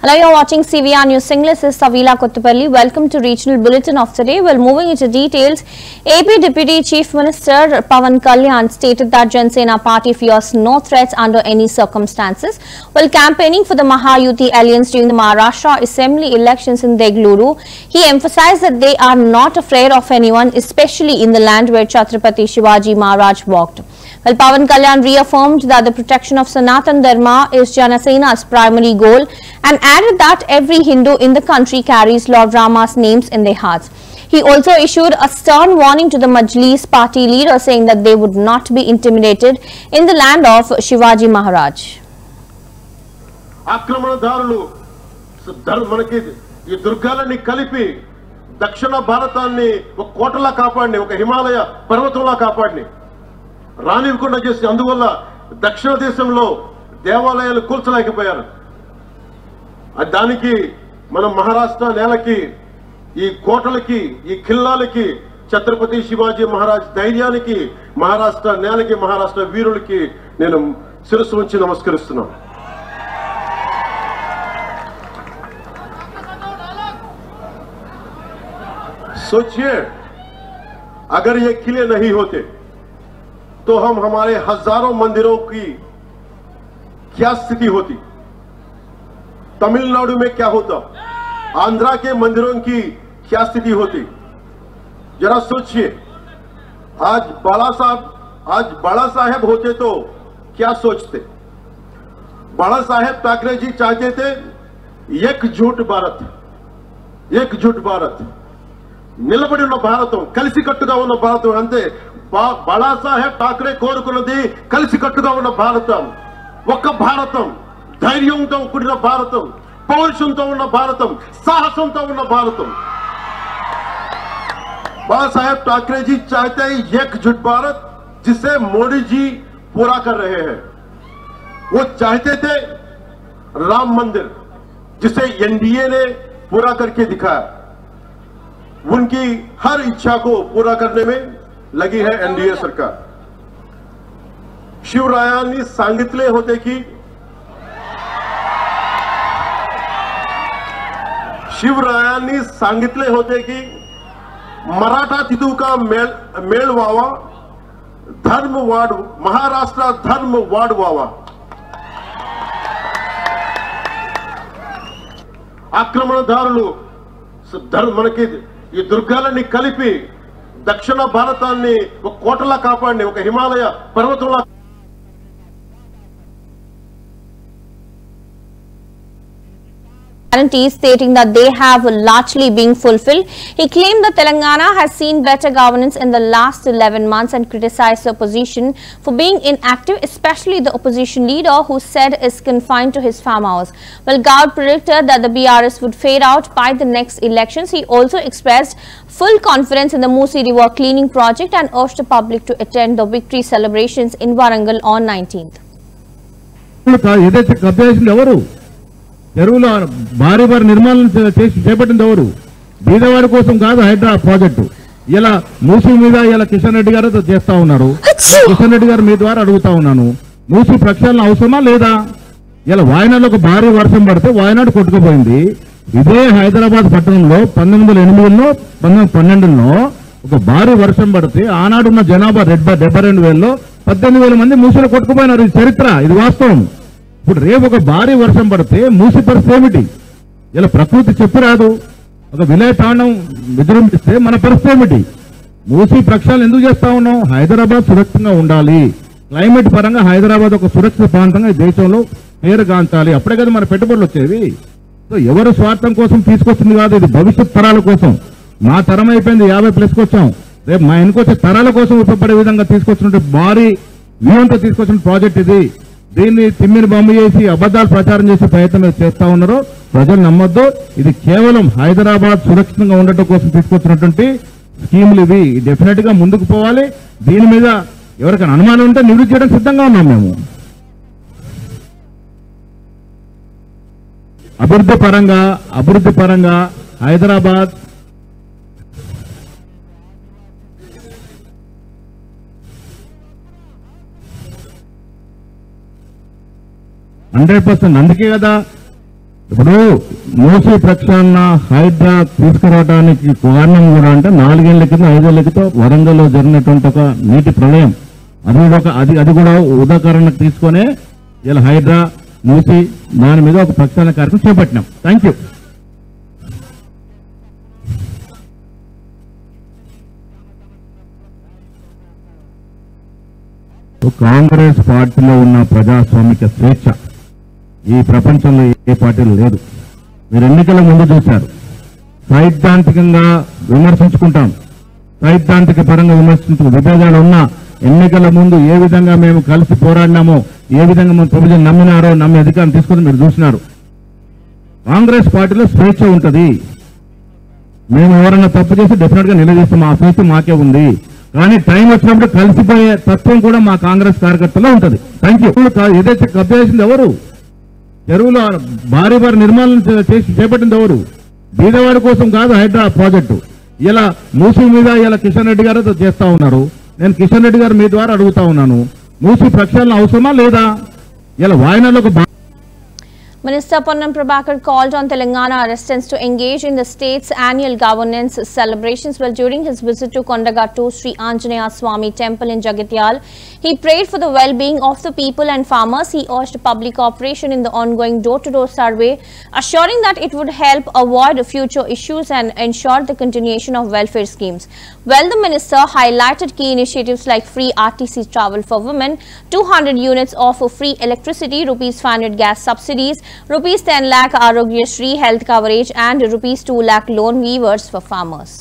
Hello, you're watching CVR News. This is Savila Kottapalli. Welcome to Regional Bulletin of today. Well, moving into details, AP Deputy Chief Minister Pawan Kalyan stated that Jan Sena party fears no threats under any circumstances. While campaigning for the Mahayuti Alliance during the Maharashtra Assembly elections in Bengaluru, he emphasized that they are not afraid of anyone, especially in the land where Chhatrapati Shivaji Maharaj walked. Well, Pawan Kalyan reaffirmed that the protection of Sanatan Dharma is Jana Sena's primary goal and added that every Hindu in the country carries Lord Rama's names in their hearts. He also issued a stern warning to the Majlis party leader, saying that they would not be intimidated in the land of Shivaji Maharaj. ఆక్రమణదారులు మనకి ఈ దుర్గాలని కలిపి దక్షిణ భారతాన్ని ఒక కోటలా కాపాడిని, ఒక హిమాలయ పర్వతంలా కాపాడిని రానివ్వకుండా చేసి, అందువల్ల దక్షిణ దేశంలో దేవాలయాలు కూల్చలేకపోయారు. దానికి మనం మహారాష్ట్ర నేలకి, ఈ కోటలకి, ఈ ఖిల్లాలకి, ఛత్రపతి శివాజీ మహారాజ్ ధైర్యానికి, మహారాష్ట్ర నేలకి, మహారాష్ట్ర వీరులకి నేను శిరస్సు ఉంచి నమస్కరిస్తున్నాను. सोचिए, अगर ये किले नहीं होते तो हम हमारे हजारों मंदिरों की क्या स्थिति होती, तमिलनाडु में क्या होता, आंध्रा के मंदिरों की क्या स्थिति होती. जरा सोचिए, आज बाला साहेब होते तो क्या सोचते. बाला साहेब ठाकरे जी चाहते थे एकजुट भारत, एकजुट भारत, నిలబడి ఉన్న భారతం, కలిసికట్టుగా ఉన్న భారతం. అంతే, బాలాసాహెబ్ ఠాకరే కోరుకున్నది కలిసికట్టుగా ఉన్న భారతం, ఒక్క భారతం, ధైర్యంతో కూడిన భారతం, పౌరుషంతో ఉన్న భారతం, సాహసంతో ఉన్న భారతం. बालासाहेब ठाकरे जी चाहते हैं एकजुट भारत, जिसे मोदी जी पूरा कर रहे हैं. वो चाहते थे राम मंदिर, जिसे एनडीए ने पूरा करके दिखाया. उनकी हर इच्छा को पूरा करने में लगी है एनडीए सरकार. शिवरायांनी सांगितले होते की मराठा तिथू का मेळ व्हावा, धर्म वाढ, महाराष्ट्र धर्म वाढवावा. ఆక్రమణదారులు మనకి ఈ దుర్గాలని కలిపి దక్షిణ భారతాన్ని ఒక కోటలా కాపాడిని, ఒక Himalaya పర్వతంలా. Stating that they have largely been fulfilled. He claimed that Telangana has seen better governance in the last 11 months and criticized the opposition for being inactive, especially the opposition leader who said is confined to his farmhouse. Well, Gaud predicted that the BRS would fade out by the next elections. He also expressed full confidence in the Musi River cleaning project and urged the public to attend the victory celebrations in Warangal on 19th. చెరువుల భారీ నిర్మాణం చేపట్టింది ఎవరు? బీదవాడి కోసం కాదు Hydraa project. ఇలా మూసీ మీద ఇలా కిషన్ రెడ్డి గారు చేస్తా ఉన్నారు. కిషన్ రెడ్డి గారు మీ ద్వారా అడుగుతా ఉన్నాను, మూసీ ప్రక్షాళన అవసరమా లేదా? ఇలా వాయనాడులో ఒక భారీ వర్షం పడితే వాయనాడు కొట్టుకుపోయింది. ఇదే హైదరాబాద్ పట్టణంలో 1908లో 1912లో ఒక భారీ వర్షం పడితే ఆనాడున్న జనాభా 72,000లో 18,000 మంది మూసీలో కొట్టుకుపోయినారు. ఇది చరిత్ర, ఇది వాస్తవం. ఇప్పుడు రేపు ఒక భారీ వర్షం పడితే మూసి పరిస్థితి ఏమిటి? ఇలా ప్రకృతి చెప్పిరాదు. ఒక విలయతాండం విజృంభిస్తే మన పరిస్థితి ఏమిటి? మూసి ప్రక్షాళన ఎందుకు చేస్తా ఉన్నాం? హైదరాబాద్ సురక్షితంగా ఉండాలి. క్లైమేట్ పరంగా హైదరాబాద్ ఒక సురక్షిత ప్రాంతంగా దేశంలో పేరుగాంచాలి. అప్పుడే కదా మన పెట్టుబడులు వచ్చేవి. సో ఎవరు స్వార్థం కోసం తీసుకొచ్చింది కాదు, ఇది భవిష్యత్ తరాల కోసం. మా తరం అయిపోయింది, 50+ వచ్చాం. రేపు మా వెనుకొచ్చే తరాల కోసం ఉపయోగపడే విధంగా తీసుకొచ్చినట్టు భారీ వ్యూహంతో తీసుకొచ్చిన ప్రాజెక్ట్ ఇది. దీన్ని తిమ్మిని బొమ్మ చేసి అబద్ధాలు ప్రచారం చేసే ప్రయత్నం చేస్తా ఉన్నారు. ప్రజలు నమ్మొద్దు. ఇది కేవలం హైదరాబాద్ సురక్షితంగా ఉండటం కోసం తీసుకొచ్చినటువంటి స్కీములు ఇవి. డెఫినెట్ గా ముందుకు పోవాలి. దీని మీద ఎవరికైనా అనుమానం ఉంటే నివృత్తి చేయడానికి సిద్ధంగా ఉన్నాం మేము. అభివృద్ధి పరంగా హైదరాబాద్ 100%. అందుకే కదా ఇప్పుడు మూసీ ప్రక్షాళన హైడ్రా తీసుకురావడానికి కారణం కూడా అంటే 4 ఏళ్ల క్రితం 5 ఏళ్ల క్రితం వరంగల్లో జరిగినటువంటి ఒక నీటి ప్రళయం అది కూడా ఉదాహరణకు తీసుకునే ఇలా హైడ్రా మూసి దాని మీద ఒక ప్రక్షాళన కార్యక్రమం చేపట్టినాం. Thank you. కాంగ్రెస్ పార్టీలో ఉన్న ప్రజాస్వామిక స్వేచ్ఛ ఈ ప్రపంచంలో ఏ పార్టీలో లేదు. మీరు ఎన్నికల ముందు చూశారు, సైద్ధాంతికంగా విమర్శించుకుంటాం, సైద్ధాంతిక పరంగా విమర్శించుకుంటాం. విభేదాలు ఉన్నా ఎన్నికల ముందు ఏ విధంగా మేము కలిసి పోరాడినామో, ఏ విధంగా మన ప్రభుత్వం నమ్మినారో, నమ్మి అధికారం తీసుకుని మీరు చూసినారు. కాంగ్రెస్ పార్టీలో స్వేచ్ఛ ఉంటుంది. మేము ఎవరైనా తప్పు చేసి డెఫినెట్ గా నిలదీస్తాం, ఆ స్వేచ్ఛ మాకే ఉంది. కానీ టైం వచ్చినప్పుడు కలిసిపోయే తత్వం కూడా మా కాంగ్రెస్ కార్యకర్తలో ఉంటుంది. Thank you. ఏదైతే కబ్జా చేసింది ఎవరు, చెరువులో భారీ నిర్మాణం చేపట్టింది ఎవరు? బీదవాడి కోసం కాదు హైడ్రా ప్రాజెక్టు. ఇలా మూసీ మీద ఇలా కిషన్ రెడ్డి గారు చేస్తా ఉన్నారు. నేను కిషన్ రెడ్డి గారు మీ ద్వారా అడుగుతా ఉన్నాను, మూసీ ప్రక్షాళన అవసరమా లేదా? ఇలా వాయనాలో ఒక Minister Ponnam Prabhakar called on Telangana residents to engage in the state's annual governance celebrations. Well, during his visit to Kondagattu Sri Anjaneya Swami Temple in Jagatyal, he prayed for the well-being of the people and farmers. He urged public cooperation in the ongoing door-to-door survey, assuring that it would help avoid future issues and ensure the continuation of welfare schemes. Well, the minister highlighted key initiatives like free RTC travel for women, 200 units of free electricity, ₹500 gas subsidies, ₹10 lakh Arogya Shri health coverage and ₹2 lakh loan waivers for farmers.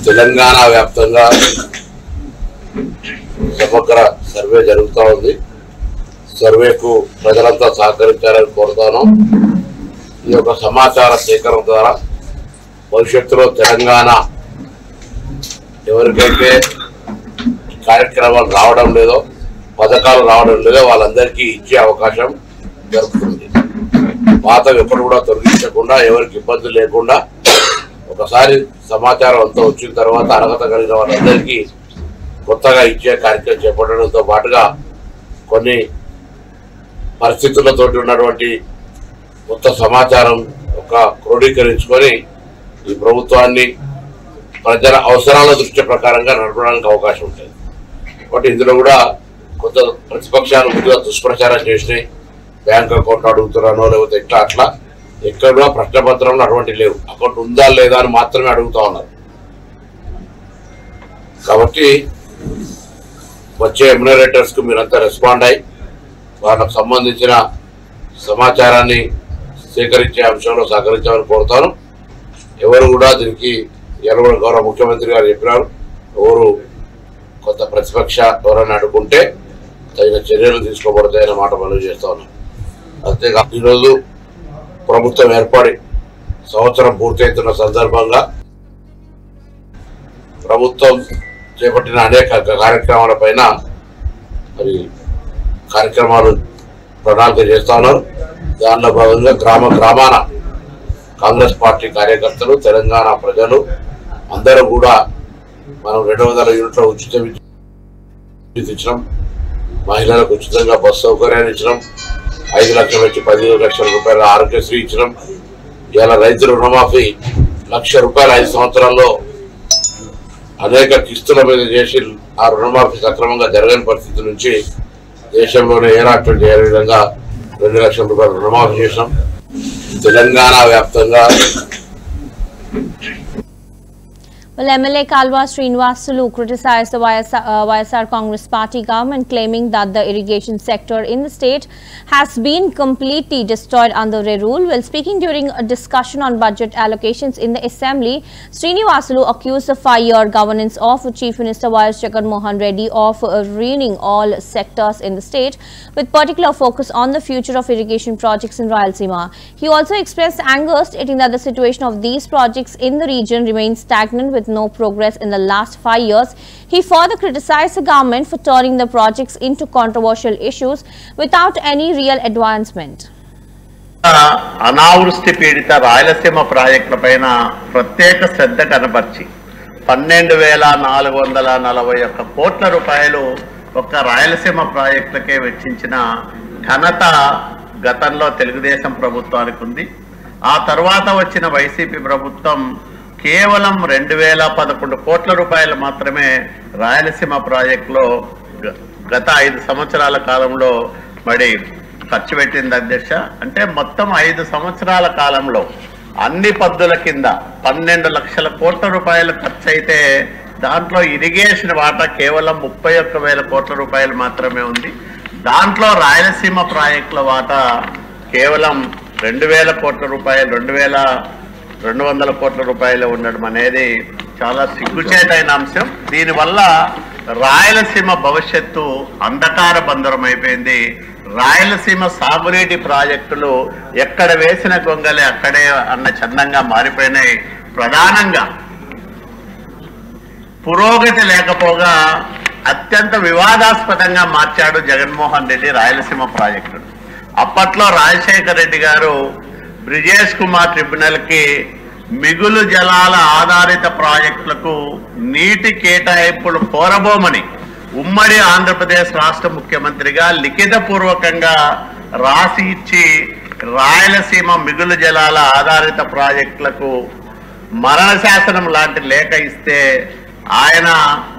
Telangana వ్యాప్తంగా సమగ్ర survey జరుగుతూ ఉంది. సర్వేకు ప్రజలంతా సహకరించాలని కోరుతాను. ఈ యొక్క సమాచార సేకరణ ద్వారా భవిష్యత్తులో తెలంగాణ ఎవరికైతే కార్యక్రమాలు రావడం లేదో, పథకాలు రావడం లేదో వాళ్ళందరికీ ఇచ్చే అవకాశం జరుగుతుంది. పాతవి ఎప్పుడు కూడా తొలగించకుండా, ఎవరికి ఇబ్బంది లేకుండా ఒకసారి సమాచారం అంతా వచ్చిన తర్వాత అర్హత కలిగిన వాళ్ళందరికీ కొత్తగా ఇచ్చే కార్యక్రమం చేపట్టడంతో పాటుగా కొన్ని పరిస్థితులతోటి ఉన్నటువంటి కొత్త సమాచారం ఒక క్రోడీకరించుకొని ఈ ప్రభుత్వాన్ని ప్రజల అవసరాల దృష్టి ప్రకారంగా నడపడానికి అవకాశం ఉంటుంది. కాబట్టి ఇందులో కూడా కొంత ప్రతిపక్షాలు ముందుగా దుష్ప్రచారం చేసినాయి. బ్యాంక్ అకౌంట్ అడుగుతున్నానో లేకపోతే ఇట్లా అట్లా ఎక్కడ కూడా ప్రశ్నపత్రంలో అటువంటి లేవు. అకౌంట్ ఉందా లేదా అని మాత్రమే అడుగుతా ఉన్నారు. కాబట్టి వచ్చే ఎమ్యునరేటర్స్ కు మీరంతా రెస్పాండ్ అయ్యి వాళ్ళకు సంబంధించిన సమాచారాన్ని సేకరించే అంశంలో సహకరించాలని కోరుతాను. ఎవరు కూడా దీనికి గౌరవ ముఖ్యమంత్రి గారు చెప్పినారు, ఎవరు కొంత ప్రతిపక్ష ఎవరైనా అడుగుంటే తగిన చర్యలు తీసుకోబడతాయన్న మాట మనం చేస్తా ఉన్నాం. అంతేకాదు ఈరోజు ప్రభుత్వం ఏర్పడి సంవత్సరం పూర్తవుతున్న సందర్భంగా ప్రభుత్వం చేపట్టిన అనేక కార్యక్రమాలపైన మరి కార్యక్రమాలు ప్రణాళిక చేస్తా ఉన్నారు. దానిలో భాగంగా గ్రామాన కాంగ్రెస్ పార్టీ కార్యకర్తలు, తెలంగాణ ప్రజలు అందరూ కూడా మనం 200 యూనిట్ల ఉచిత విద్యుత్ ఇచ్చినాం, మహిళలకు ఉచితంగా బస్సు సౌకర్యాన్ని ఇచ్చినాం, 5 లక్షల నుంచి 15 లక్షల రూపాయల ఆరోగ్యశ్రీ ఇచ్చినాం. ఇవాళ రైతు రుణమాఫీ 1,00,000 రూపాయలు 5 సంవత్సరాల్లో అనేక కిస్తుల మీద చేసి ఆ రుణమాఫీ సక్రమంగా జరగని పరిస్థితి నుంచి దేశంలోనే ఏ రాష్ట్రం చేయని విధంగా 2 లక్షల రూపాయలు రుణమాఫీ చేసినాం. తెలంగాణ వ్యాప్తంగా Well, MLA Kalwa Srinivasulu criticized the YSR Congress Party government, claiming that the irrigation sector in the state has been completely destroyed under their rule. While speaking during a discussion on budget allocations in the assembly, Srinivasulu accused the 5-year governance of Chief Minister YS Jagan Mohan Reddy of ruining all sectors in the state, with particular focus on the future of irrigation projects in Rayalaseema. He also expressed anger, stating that the situation of these projects in the region remains stagnant with no progress in the last 5 years. He further criticized the government for turning the projects into controversial issues without any real advancement. అనావృష్టి పీడిత రాయలసీమ ప్రాజెక్టులపైన ప్రత్యేక శ్రద్ధ కనబర్చి 12,441 కోట్ల రూపాయలు ఒక్క రాయలసీమ ప్రాజెక్టులకే వెచ్చించిన ఘనత గతంలో తెలుగుదేశం ప్రభుత్వానికి ఉంది. ఆ తర్వాత వచ్చిన వైసీపీ ప్రభుత్వం కేవలం 2,011 కోట్ల రూపాయలు మాత్రమే రాయలసీమ ప్రాజెక్టులో గత 5 సంవత్సరాల కాలంలో మరి ఖర్చు పెట్టింది అధ్యక్ష. అంటే మొత్తం 5 సంవత్సరాల కాలంలో అన్ని పద్దుల కింద 12 లక్షల కోట్ల రూపాయలు ఖర్చు అయితే దాంట్లో ఇరిగేషన్ వాటా కేవలం 31,000 కోట్ల రూపాయలు మాత్రమే ఉంది. దాంట్లో రాయలసీమ ప్రాజెక్టుల వాటా కేవలం 2,000 కోట్ల రూపాయలు 2,200 కోట్ల రూపాయలు ఉండడం అనేది చాలా సిగ్గుచేటైన అంశం. దీనివల్ల రాయలసీమ భవిష్యత్తు అంధకార బంధరం అయిపోయింది. రాయలసీమ సాగునీటి ప్రాజెక్టులు ఎక్కడ వేసిన గొంగలే అక్కడే అన్న చందంగా మారిపోయినాయి. ప్రధానంగా పురోగతి లేకపోగా అత్యంత వివాదాస్పదంగా మార్చాడు జగన్మోహన్ రెడ్డి రాయలసీమ ప్రాజెక్టును. అప్పట్లో రాజశేఖర రెడ్డి గారు బ్రిజేష్ కుమార్ ట్రిబ్యునల్కి మిగులు జలాల ఆధారిత ప్రాజెక్టులకు నీటి కేటాయింపులు కోరబోమని ఉమ్మడి ఆంధ్రప్రదేశ్ రాష్ట్ర ముఖ్యమంత్రిగా లిఖితపూర్వకంగా రాసి ఇచ్చి రాయలసీమ మిగులు జలాల ఆధారిత ప్రాజెక్టులకు మరణ శాసనం లాంటి లేఖ ఇస్తే ఆయన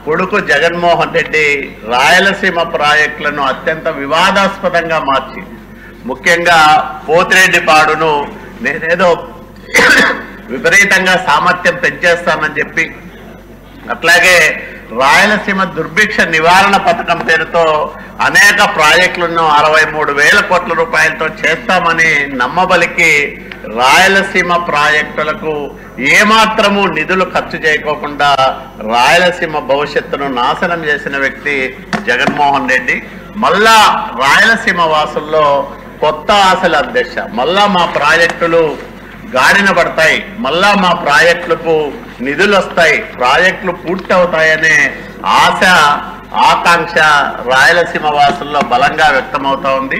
కొడుకు జగన్మోహన్ రెడ్డి రాయలసీమ ప్రాజెక్టులను అత్యంత వివాదాస్పదంగా మార్చి ముఖ్యంగా పోతిరెడ్డిపాడును నేనేదో విపరీతంగా సామర్థ్యం పెంచేస్తానని చెప్పి, అట్లాగే రాయలసీమ దుర్భిక్ష నివారణ పథకం పేరుతో అనేక ప్రాజెక్టులను 63,000 కోట్ల రూపాయలతో చేస్తామని నమ్మబలికి రాయలసీమ ప్రాజెక్టులకు ఏమాత్రము నిధులు ఖర్చు చేయకోకుండా రాయలసీమ భవిష్యత్తును నాశనం చేసిన వ్యక్తి జగన్మోహన్ రెడ్డి. మళ్ళా రాయలసీమ వాసుల్లో కొత్త ఆశల అధ్యక్ష, మళ్ళా మా ప్రాజెక్టులు గాడిన పడతాయి, మళ్ళా మా ప్రాజెక్టులకు నిధులు వస్తాయి, ప్రాజెక్టులు పూర్తి అవుతాయనే ఆశ ఆకాంక్ష రాయలసీమ వాసుల్లో బలంగా వ్యక్తమవుతా ఉంది.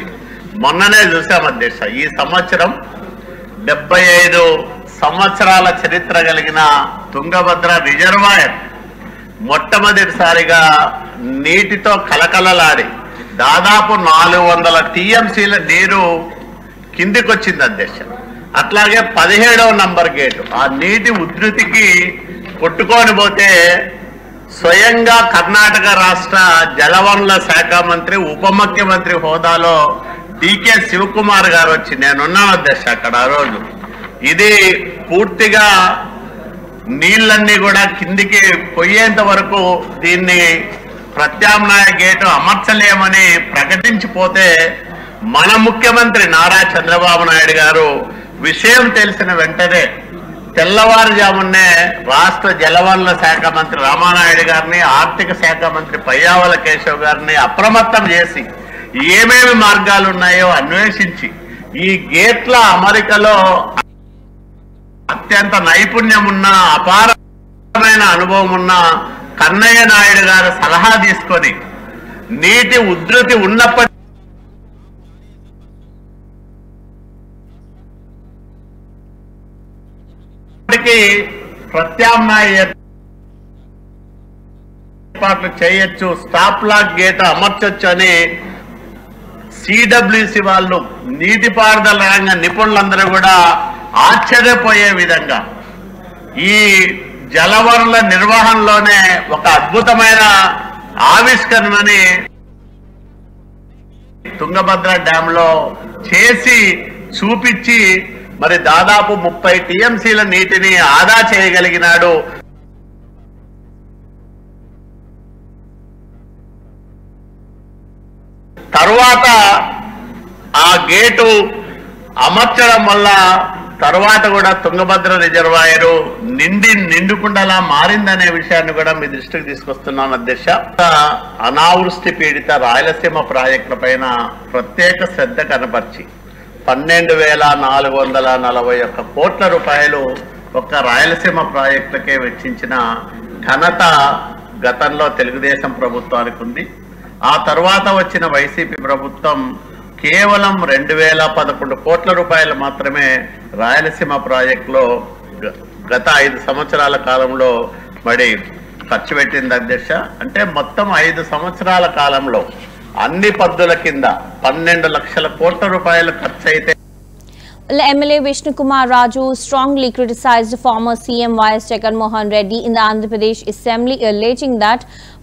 మొన్ననే చూసాం అధ్యక్ష, ఈ సంవత్సరం 75 సంవత్సరాల చరిత్ర కలిగిన తుంగభద్ర రిజర్వాయర్ మొట్టమొదటిసారిగా నీటితో కలకలలాడి దాదాపు 400 టీఎంసీల నీరు కిందికొచ్చింది అధ్యక్ష. అట్లాగే 17వ నంబర్ గేటు ఆ నీటి ఉధృతికి కొట్టుకొని పోతే స్వయంగా కర్ణాటక రాష్ట్ర జలవనరుల శాఖ మంత్రి ఉప ముఖ్యమంత్రి హోదాలో డికే శివకుమార్ గారు వచ్చి నేనున్నాను అధ్యక్ష అక్కడ ఆ రోజు. ఇది పూర్తిగా నీళ్ళన్నీ కూడా కిందికి పోయేంత వరకు దీన్ని ప్రత్యామ్నాయ గేటు అమర్చలేమని ప్రకటించిపోతే మన ముఖ్యమంత్రి నారా చంద్రబాబు నాయుడు గారు విషయం తెలిసిన వెంటనే తెల్లవారుజామునే రాష్ట్ర జలవనరుల శాఖ మంత్రి రామానాయుడు గారిని, ఆర్థిక శాఖ మంత్రి పయ్యావుల కేశవ్ గారిని అప్రమత్తం చేసి ఏమేమి మార్గాలు ఉన్నాయో అన్వేషించి ఈ గేట్ల అమరికలో అత్యంత నైపుణ్యం ఉన్న అపారమైన అనుభవం ఉన్న కన్నయ్య నాయుడు గారు సలహా తీసుకొని నీటి ఉధృతి ఉన్నప్పటికీ ప్రత్యామ్నాయ ఏర్పాట్లు చేయొచ్చు, స్టాప్ లాక్ గేట్ అమర్చొచ్చు అని సిడబ్ల్యూసి వాళ్ళు నీటిపారుదల రంగ నిపుణులందరూ కూడా ఆశ్చర్యపోయే విధంగా ఈ జలవనరుల నిర్వహణలోనే ఒక అద్భుతమైన ఆవిష్కరణని తుంగభద్ర డ్యామ్ లో చేసి చూపించి మరి దాదాపు 30 టీఎంసీల నీటిని ఆదా చేయగలిగినాడు. తర్వాత ఆ గేటు అమర్చడం వల్ల తర్వాత కూడా తుంగభద్ర రిజర్వాయరు నిండుకుండలా మారిందనే విషయాన్ని కూడా మీ దృష్టికి తీసుకొస్తున్నాను అధ్యక్ష. అనావృష్టి పీడిత రాయలసీమ ప్రాజెక్టుల పైన ప్రత్యేక శ్రద్ధ కనపరిచి 12,441 కోట్ల రూపాయలు ఒక్క రాయలసీమ ప్రాజెక్టులకే వెచ్చించిన ఘనత గతంలో తెలుగుదేశం ప్రభుత్వానికి ఉంది. ఆ తర్వాత వచ్చిన వైసీపీ ప్రభుత్వం కేవలం 2,011 కోట్ల రూపాయలు మాత్రమే రాయలసీమ ప్రాజెక్టులో గత 5 సంవత్సరాల కాలంలో మరి ఖర్చు పెట్టింది అధ్యక్ష. అంటే మొత్తం 5 సంవత్సరాల కాలంలో అన్ని పద్దుల కింద 12 లక్షల కోట్ల రూపాయలు ఖర్చు అయితే MLA Vishnu Kumar Raju strongly criticized former CM YS Jagan Mohan Reddy in the Andhra Pradesh Assembly, alleging that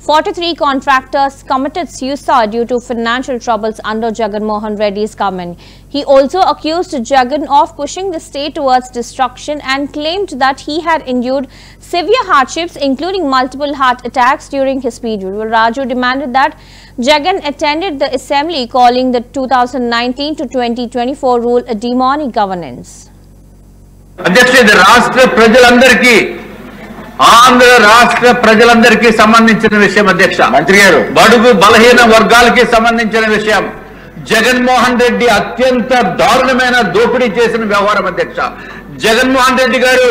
43 contractors committed suicide due to financial troubles under Jagan Mohan Reddy's government. He also accused Jagan of pushing the state towards destruction and claimed that he had endured severe hardships, including multiple heart attacks during his period. Raju demanded that Jagan attended the assembly, calling the 2019 to 2024 rule a demonic governance. అధ్యక్ష, ఇది రాష్ట్ర ప్రజలందరికీ ఆంధ్ర రాష్ట్ర ప్రజలందరికీ సంబంధించిన విషయం అధ్యక్ష. మంత్రి గారు, బడుగు బలహీన వర్గాలకి సంబంధించిన విషయం. జగన్మోహన్ రెడ్డి అత్యంత దారుణమైన దోపిడీ చేసిన వ్యవహారం అధ్యక్ష. జగన్మోహన్ రెడ్డి గారు,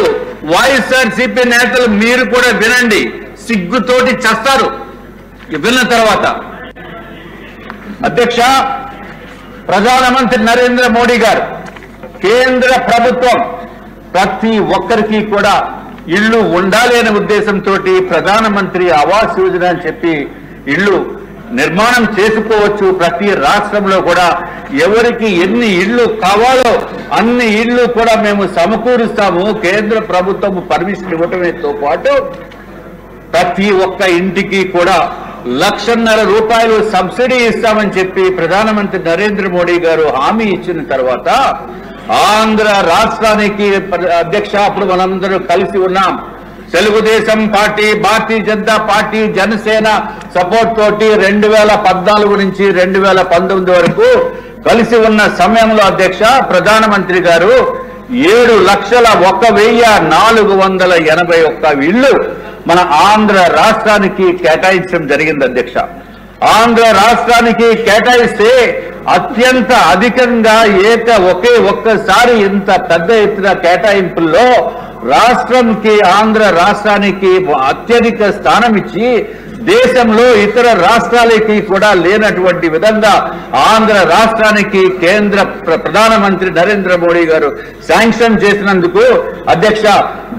వైఎస్ఆర్సీపీ నేతలు మీరు కూడా వినండి, సిగ్గుతోటి చేస్తారు విన్న తర్వాత. అధ్యక్ష, ప్రధానమంత్రి నరేంద్ర మోడీ గారు, కేంద్ర ప్రభుత్వం ప్రతి ఒక్కరికి కూడా ఇళ్లు ఉండాలి అనే ఉద్దేశంతో ప్రధానమంత్రి ఆవాస్ యోజన అని చెప్పి ఇళ్లు నిర్మాణం చేసుకోవచ్చు. ప్రతి రాష్ట్రంలో కూడా ఎవరికి ఎన్ని ఇళ్లు కావాలో అన్ని ఇళ్లు కూడా మేము సమకూరుస్తాము. కేంద్ర ప్రభుత్వం పర్మిషన్ ఇవ్వటంతో పాటు ప్రతి ఒక్క ఇంటికి కూడా 1,50,000 రూపాయలు సబ్సిడీ ఇస్తామని చెప్పి ప్రధానమంత్రి నరేంద్ర మోడీ గారు హామీ ఇచ్చిన తర్వాత ఆంధ్ర రాష్ట్రానికి అధ్యక్ష అప్పుడు మనందరూ కలిసి ఉన్నాం. Telugu Desam party, Bharatiya Janata party, Janasena support తోటి 2014 నుంచి 2019 వరకు కలిసి ఉన్న సమయంలో అధ్యక్ష ప్రధానమంత్రి గారు 7,01,481 ఇళ్లు మన ఆంధ్ర రాష్ట్రానికి కేటాయించడం జరిగింది అధ్యక్ష. ఆంధ్ర రాష్ట్రానికి కేటాయిస్తే అత్యంత అధికంగా ఒకే ఒక్కసారి ఇంత పెద్ద ఎత్తున కేటాయింపుల్లో రాష్ట్రంకి ఆంధ్ర రాష్ట్రానికి అత్యధిక స్థానం ఇచ్చి దేశంలో ఇతర రాష్ట్రాలకి కూడా లేనటువంటి విధంగా ఆంధ్ర రాష్ట్రానికి కేంద్ర ప్రధానమంత్రి నరేంద్ర మోడీ గారు శాంక్షన్ చేసినందుకు అధ్యక్ష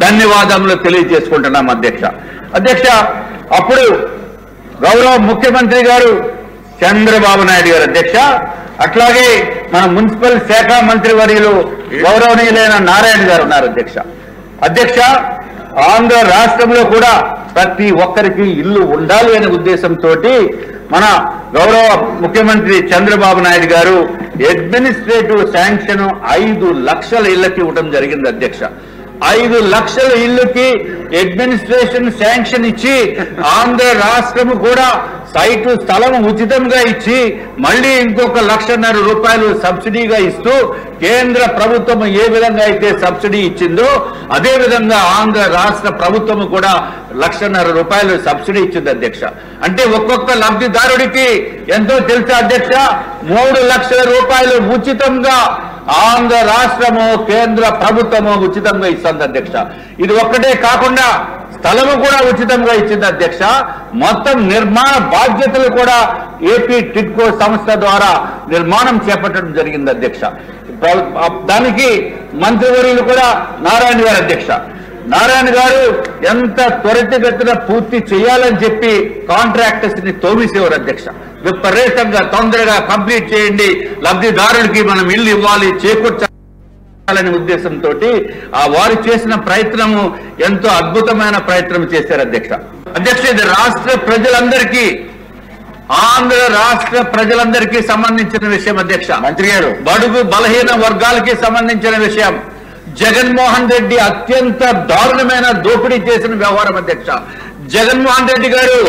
ధన్యవాదములు తెలియజేసుకుంటున్నాం అధ్యక్ష. అధ్యక్ష, అప్పుడు గౌరవ ముఖ్యమంత్రి గారు చంద్రబాబు నాయుడు గారు అధ్యక్ష, అట్లాగే మన మున్సిపల్ శాఖ మంత్రి వర్యులు గౌరవనీయులైన నారాయణ గారు ఉన్నారు అధ్యక్ష. అధ్యక్ష, ఆంధ్ర రాష్ట్రంలో కూడా ప్రతి ఒక్కరికి ఇల్లు ఉండాలి అనే ఉద్దేశంతో మన గౌరవ ముఖ్యమంత్రి చంద్రబాబు నాయుడు గారు అడ్మినిస్ట్రేటివ్ శాంక్షన్ 5 లక్షల ఇళ్లకి ఇవ్వడం జరిగింది అధ్యక్ష. 5 లక్షల ఇళ్లకి అడ్మినిస్ట్రేషన్ శాంక్షన్ ఇచ్చి ఆంధ్ర రాష్ట్రము కూడా సైటు స్థలం ఉచితంగా ఇచ్చి మళ్ళీ ఇంకొక 1,50,000 రూపాయలు సబ్సిడీగా ఇస్తూ కేంద్ర ప్రభుత్వం ఏ విధంగా అయితే సబ్సిడీ ఇచ్చిందో అదే విధంగా ఆంధ్ర రాష్ట్ర ప్రభుత్వం కూడా 1,50,000 రూపాయలు సబ్సిడీ ఇచ్చింది అధ్యక్ష. అంటే ఒక్కొక్క లబ్ధిదారుడికి ఎంతో తెలుసా అధ్యక్ష, 3 లక్షల రూపాయలు ఉచితంగా ఆంధ్ర రాష్ట్రము కేంద్ర ప్రభుత్వము ఉచితంగా ఇస్తుంది అధ్యక్ష. ఇది ఒక్కటే కాకుండా స్థలము కూడా ఉచితంగా ఇచ్చింది అధ్యక్ష. మొత్తం నిర్మాణ బాధ్యతలు కూడా ఏపీ టిడ్కో సంస్థ ద్వారా నిర్మాణం చేపట్టడం జరిగింది అధ్యక్ష. దానికి మంత్రివర్యులు కూడా నారాయణ గారు అధ్యక్ష. నారాయణ గారు ఎంత త్వరితగతిన పూర్తి చేయాలని చెప్పి కాంట్రాక్టర్స్ ని తోమిసేవారు అధ్యక్ష. విపరీతంగా తొందరగా కంప్లీట్ చేయండి, లబ్ధిదారులకి మనం ఇల్లు ఇవ్వాలి, చేకూర్చాలనే ఉద్దేశంతో వారు చేసిన ప్రయత్నము ఎంతో అద్భుతమైన ప్రయత్నం చేశారు అధ్యక్ష. ఇది రాష్ట్ర ప్రజలందరికీ, ఆంధ్ర రాష్ట్ర ప్రజలందరికీ సంబంధించిన విషయం అధ్యక్ష. మంత్రి గారు, బడుగు బలహీన వర్గాలకి సంబంధించిన విషయం. జగన్మోహన్ రెడ్డి అత్యంత దారుణమైన దోపిడీ చేసిన వ్యవహారం అధ్యక్ష. జగన్మోహన్ రెడ్డి గారు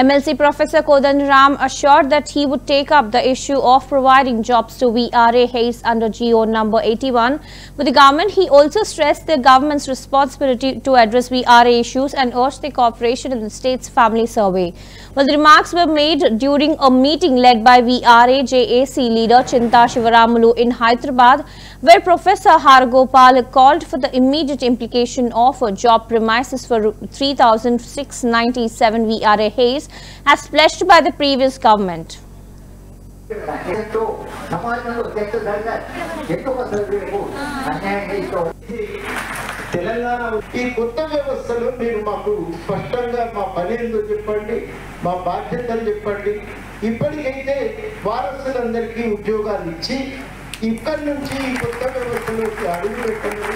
MLC Professor Kodandaram assured that he would take up the issue of providing jobs to VRA Hayes under GO number 81 with the government. He also stressed the government's responsibility to address VRA issues and urged the cooperation in the state's family survey. Well, the remarks were made during a meeting led by VRA JAC leader Chinta Shivaramulu in Hyderabad, where Professor Hargopal called for the immediate implication of job premises for 3,697 VRA Hayes as pledged by the previous government. Telangana ఈ కొత్త వ్యవస్థలో మీరు మాకు స్పష్టంగా మా పని ఏందో చెప్పండి, మా బాధ్యతలు చెప్పండి. ఇప్పటికైతే వారసులందరికీ ఉద్యోగాలు ఇచ్చి ఇక్కడి నుంచి ఈ కొత్త వ్యవస్థలోకి అడుగు పెట్టండి.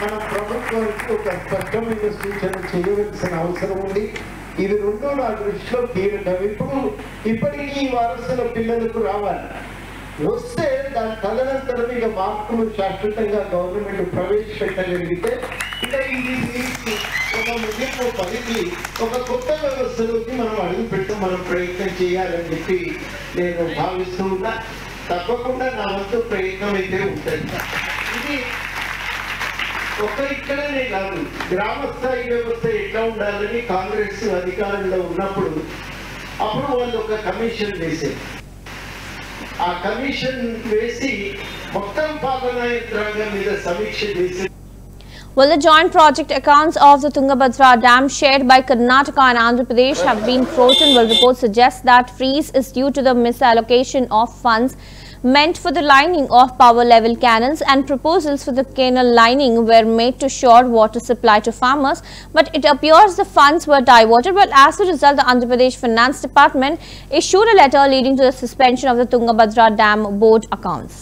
మన ప్రభుత్వానికి ఒక స్పష్టమైన సూచన చేయవలసిన అవసరం ఉంది. ఇది రెండో నా దృష్టిలో కీలకం. ఇప్పటికీ వారసుల పిల్లలకు రావాలి, వస్తే దాని తదనంతరం ఇక మార్పులు శాశ్వతంగా గవర్నమెంట్ ప్రవేశపెట్టగలిగితే ఇక ఇది ఒక ముగింపు పనికి ఒక కొత్త వ్యవస్థలోకి మనం అడుగుపెట్టు మనం ప్రయత్నం చేయాలని చెప్పి నేను భావిస్తూ ఉన్నా. తప్పకుండా నా వంతు ప్రయత్నం అయితే ఉంటుంది. ఇది ఇక్కడనే కాదు, గ్రామ స్థాయి వ్యవస్థ ఎట్లా ఉండాలని కాంగ్రెస్ అధికారంలో ఉన్నప్పుడు అప్పుడు వాళ్ళు ఒక కమిషన్ వేశారు. ఆ కమిషన్ వేసి మొత్తం పాలనా యంత్రాంగం మీద సమీక్ష చేసి. Well, the joint project accounts of the Tungabhadra Dam shared by Karnataka and Andhra Pradesh have been frozen. Well, reports suggest that freeze is due to the misallocation of funds meant for the lining of power level canals, and proposals for the canal lining were made to shore water supply to farmers, but it appears the funds were diverted. Well, as a result, the Andhra Pradesh Finance Department issued a letter leading to the suspension of the Tungabhadra Dam board accounts.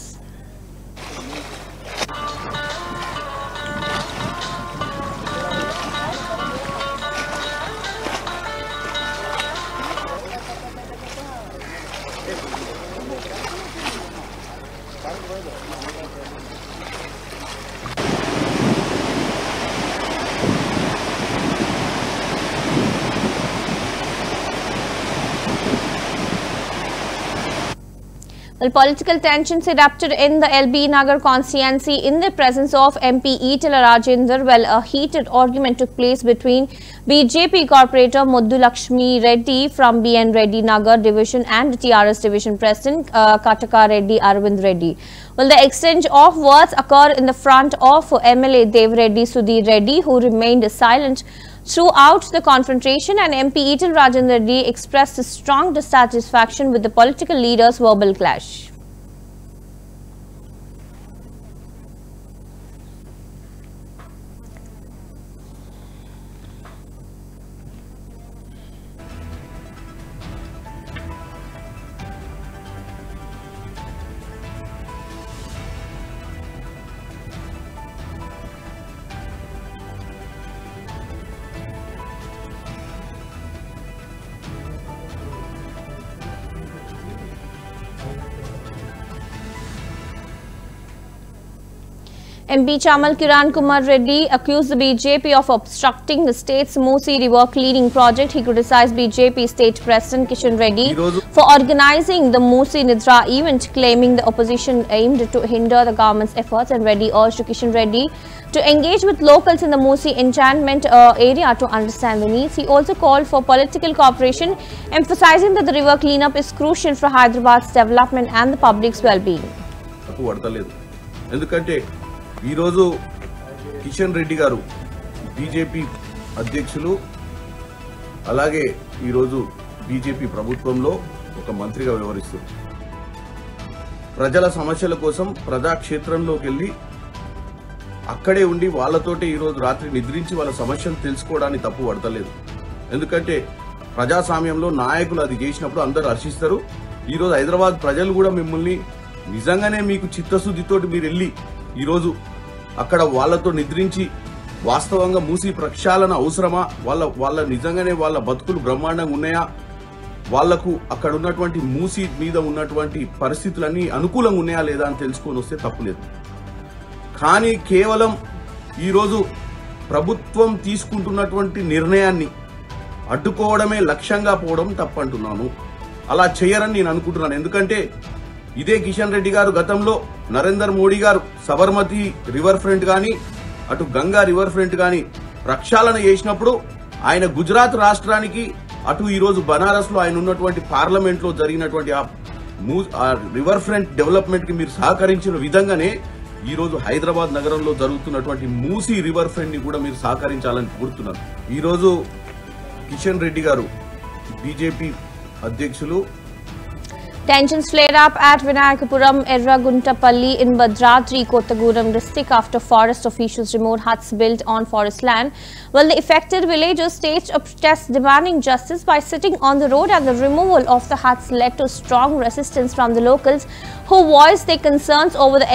Well, political tensions erupted in the LB Nagar constituency in the presence of MP Itala Rajendra. Well, a heated argument took place between BJP corporator Muddu Lakshmi Reddy from BN Reddy Nagar division and TRS division president Kataka Reddy Arvind Reddy. Well, the exchange of words occurred in the front of MLA Dev Reddy Sudhir Reddy, who remained silent throughout the confrontation, and MP Itala Rajendra Reddy expressed strong dissatisfaction with the political leaders' verbal clash. MP Chamal Kiran Kumar Reddy accused the BJP of obstructing the state's Musi River cleaning project. He criticized BJP state president Kishan Reddy for organizing the Musi Nidra event, claiming the opposition aimed to hinder the government's efforts, and Reddy urged Kishan Reddy to engage with locals in the Musi enchantment area to understand the needs. He also called for political cooperation, emphasizing that the river cleanup is crucial for Hyderabad's development and the public's well-being. ఈరోజు కిషన్ రెడ్డి గారు BJP అధ్యక్షులు, అలాగే ఈరోజు BJP ప్రభుత్వంలో ఒక మంత్రిగా వ్యవహరిస్తారు. ప్రజల సమస్యల కోసం ప్రజాక్షేత్రంలోకి వెళ్ళి అక్కడే ఉండి వాళ్ళతోటే ఈరోజు రాత్రి నిద్రించి వాళ్ళ సమస్యలు తెలుసుకోవడానికి తప్పు పడతలేదు. ఎందుకంటే ప్రజాస్వామ్యంలో నాయకులు అది చేసినప్పుడు అందరూ హర్షిస్తారు. ఈరోజు హైదరాబాద్ ప్రజలు కూడా మిమ్మల్ని నిజంగానే మీకు చిత్తశుద్ధితోటి మీరు వెళ్ళి ఈరోజు అక్కడ వాళ్ళతో నిద్రించి వాస్తవంగా మూసి ప్రక్షాళన అవసరమా, వాళ్ళ నిజంగానే వాళ్ళ బతుకులు బ్రహ్మాండంగా ఉన్నాయా, వాళ్లకు అక్కడ ఉన్నటువంటి మూసి మీద ఉన్నటువంటి పరిస్థితులన్నీ అనుకూలంగా ఉన్నాయా లేదా అని తెలుసుకొని వస్తే తప్పులేదు. కానీ కేవలం ఈరోజు ప్రభుత్వం తీసుకుంటున్నటువంటి నిర్ణయాన్ని అడ్డుకోవడమే లక్ష్యంగా పోవడం తప్పంటున్నాను. అలా చేయరని నేను అనుకుంటున్నాను. ఎందుకంటే ఇదే కిషన్ రెడ్డి గారు గతంలో నరేంద్ర మోడీ గారు సబర్మతి రివర్ ఫ్రంట్ కానీ అటు గంగా రివర్ ఫ్రంట్ కానీ ప్రక్షాళన చేసినప్పుడు ఆయన గుజరాత్ రాష్ట్రానికి అటు ఈరోజు బనారస్ లో ఆయన ఉన్నటువంటి పార్లమెంట్ లో జరిగినటువంటి ఆ రివర్ ఫ్రంట్ డెవలప్మెంట్ కి మీరు సహకరించిన విధంగానే ఈరోజు హైదరాబాద్ నగరంలో జరుగుతున్నటువంటి మూసీ రివర్ ఫ్రంట్ ని కూడా మీరు సహకరించాలని కోరుతున్నారు. ఈరోజు కిషన్ రెడ్డి గారు బీజేపీ అధ్యక్షులు. Tensions flare up at Vinayakapuram, Erraguntapalli in Bhadradri, Kottagudem district after forest officials removed huts built on forest land. Well, the affected villagers staged a protest demanding justice by sitting on the road, and the removal of the huts led to strong resistance from the locals who voiced their concerns over the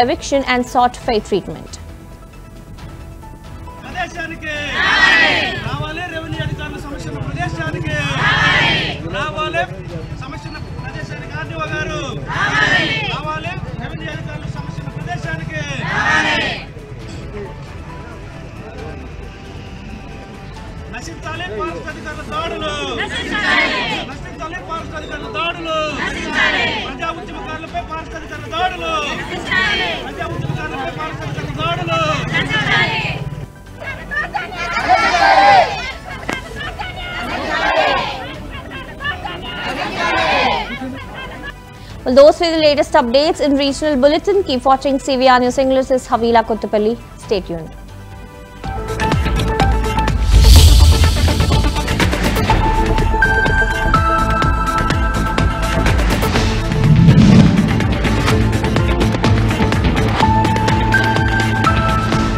eviction and sought fair treatment. నశించాలి forest అధికారుల దాడులు, నశించాలి forest అధికారుల దాడులు, ప్రజా ఉద్యమకారులపై forest అధికారుల దాడులు, ప్రజా ఉద్యమకారులపై ఫారెస్ట్ అధికారుల దాడులు. Well, those were the latest updates in Regional Bulletin. Keep watching CVR News English. This is Havila Kottapalli. Stay tuned.